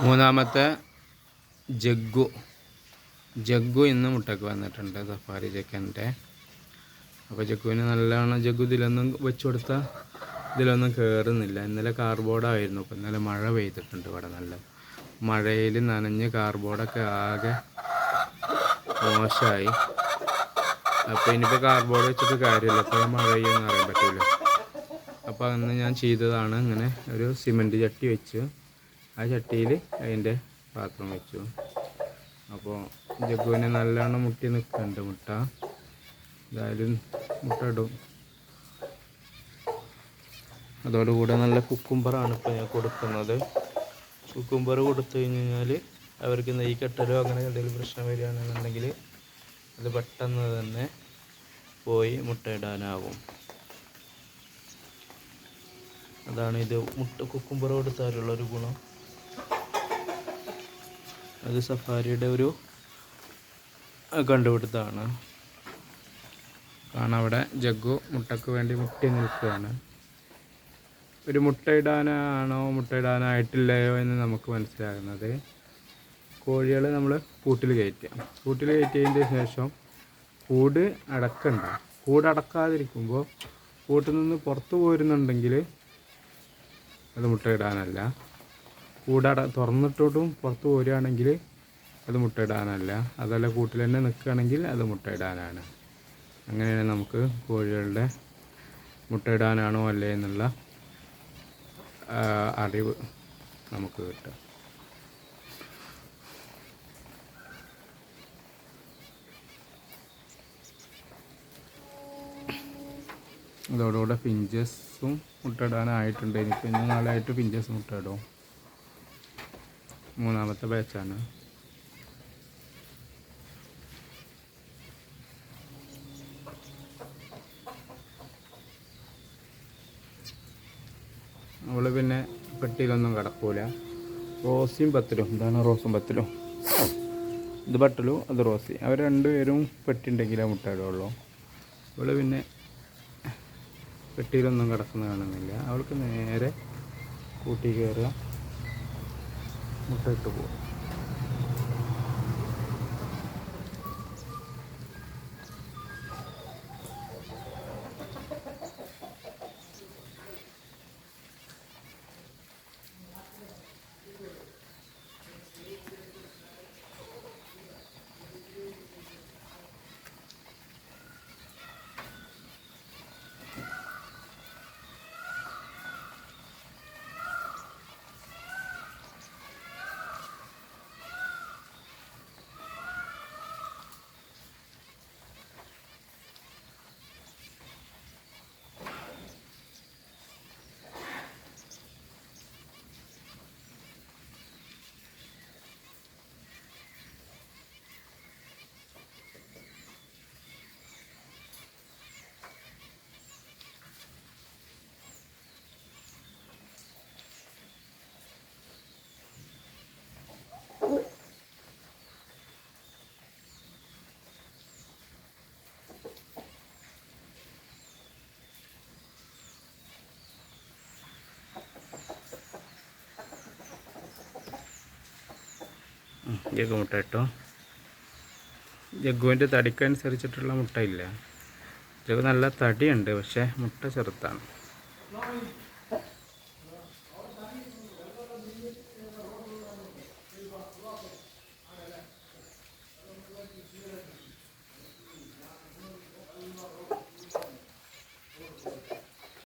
മൂന്നാമത്തെ ജഗ്ഗു. ജഗ്ഗു ഇന്ന് മുട്ടയ്ക്ക് വന്നിട്ടുണ്ട്, സഫാരി ചിക്കൻ്റെ. അപ്പോൾ ജഗ്ഗുവിന് നല്ലവണ്ണം ജഗ്ഗു ഇതിലൊന്നും വെച്ച് കൊടുത്താൽ ഇതിലൊന്നും കയറുന്നില്ല. ഇന്നലെ കാർബോർഡായിരുന്നു. ഇപ്പോൾ ഇന്നലെ മഴ പെയ്തിട്ടുണ്ട് ഇവിടെ. നല്ല മഴയിൽ നനഞ്ഞ് കാർബോർഡൊക്കെ ആകെ മോശമായി. അപ്പോൾ ഇനിയിപ്പോൾ കാർബോർഡ് വെച്ചിട്ട് കാര്യമില്ല, ഇപ്പോൾ മഴ പെയ്യുമെന്ന് അറിയാൻ പറ്റില്ല. അപ്പോൾ അന്ന് ഞാൻ ചെയ്തതാണ്, ഇങ്ങനെ ഒരു സിമൻറ്റ് ചട്ടി വെച്ചു, ആ ചട്ടിയിൽ അതിൻ്റെ പാത്രം വെച്ചു. അപ്പോൾ ജഗ്ഗുവിനെ നല്ലോണം മുട്ടി നിൽക്കുന്നുണ്ട് മുട്ട. എന്തായാലും മുട്ട ഇടും. അതോടുകൂടെ നല്ല കുക്കുംബറാണ് ഇപ്പോൾ ഞാൻ കൊടുക്കുന്നത്. കുക്കുംബർ കൊടുത്തു കഴിഞ്ഞാൽ അവർക്ക് നെയ്യ് കെട്ടലോ അങ്ങനെ എന്തെങ്കിലും പ്രശ്നം വരികയാണെന്നുണ്ടെങ്കിൽ അത് പെട്ടെന്ന് തന്നെ പോയി മുട്ടയിടാനാകും. അതാണ് ഇത് കുക്കുംബർ കൊടുത്താലുള്ളൊരു ഗുണം. അത് സഫാരിയുടെ ഒരു കണ്ടുപിടുത്തമാണ്. കാരണം അവിടെ ജഗ്ഗു മുട്ടയ്ക്ക് വേണ്ടി മുട്ടി നിൽക്കുകയാണ്. ഒരു മുട്ടയിടാനാണോ മുട്ടയിടാനായിട്ടില്ലയോ എന്ന് നമുക്ക് മനസ്സിലാകുന്നത് കോഴികളെ നമ്മൾ കൂട്ടിൽ കയറ്റിയതിൻ്റെ ശേഷം കൂട് അടക്കണ്ട. കൂട് അടക്കാതിരിക്കുമ്പോൾ കൂട്ടിൽ നിന്ന് പുറത്ത് പോരുന്നുണ്ടെങ്കിൽ അത് മുട്ടയിടാനല്ല. തുറന്നിട്ടോട്ടും പുറത്ത് പോരുകയാണെങ്കിൽ അത് മുട്ടയിടാനല്ല. അതല്ല കൂട്ടിൽ തന്നെ നിൽക്കുകയാണെങ്കിൽ അത് മുട്ടയിടാനാണ്. അങ്ങനെയാണ് നമുക്ക് കോഴികളുടെ മുട്ടയിടാനാണോ അല്ലേ എന്നുള്ള അറിവ് നമുക്ക് കിട്ടും. അതോടുകൂടെ പിഞ്ചസും മുട്ടയിടാനായിട്ടുണ്ട്. ഇനിയിപ്പോൾ ഇന്ന് നാളായിട്ട് പിഞ്ചസ് മുട്ടയിടും. മൂന്നാമത്തെ ബാച്ചാണ്. അവൾ പിന്നെ പെട്ടിയിലൊന്നും കിടക്കൂല. റോസിയും പത്തിലും, ഇതാണ് റോസും പത്തിലും. ഇത് പട്ടലും അത് റോസി. അവർ രണ്ടുപേരും പെട്ടി ഉണ്ടെങ്കിലേ മുട്ടയിടുള്ളൂ. അവൾ പിന്നെ പെട്ടിയിലൊന്നും കിടക്കുന്ന കാണുന്നില്ല. അവൾക്ക് നേരെ കൂട്ടി കയറുക, മുട്ടയിട്ട് പോകും. ജഗ്ഗു മുട്ട ഇട്ടോ. ജഗ്ഗുവിൻ്റെ തടിക്കനുസരിച്ചിട്ടുള്ള മുട്ടയില്ല. ജഗ്ഗു നല്ല തടിയുണ്ട്, പക്ഷേ മുട്ട ചെറുത്താണ്.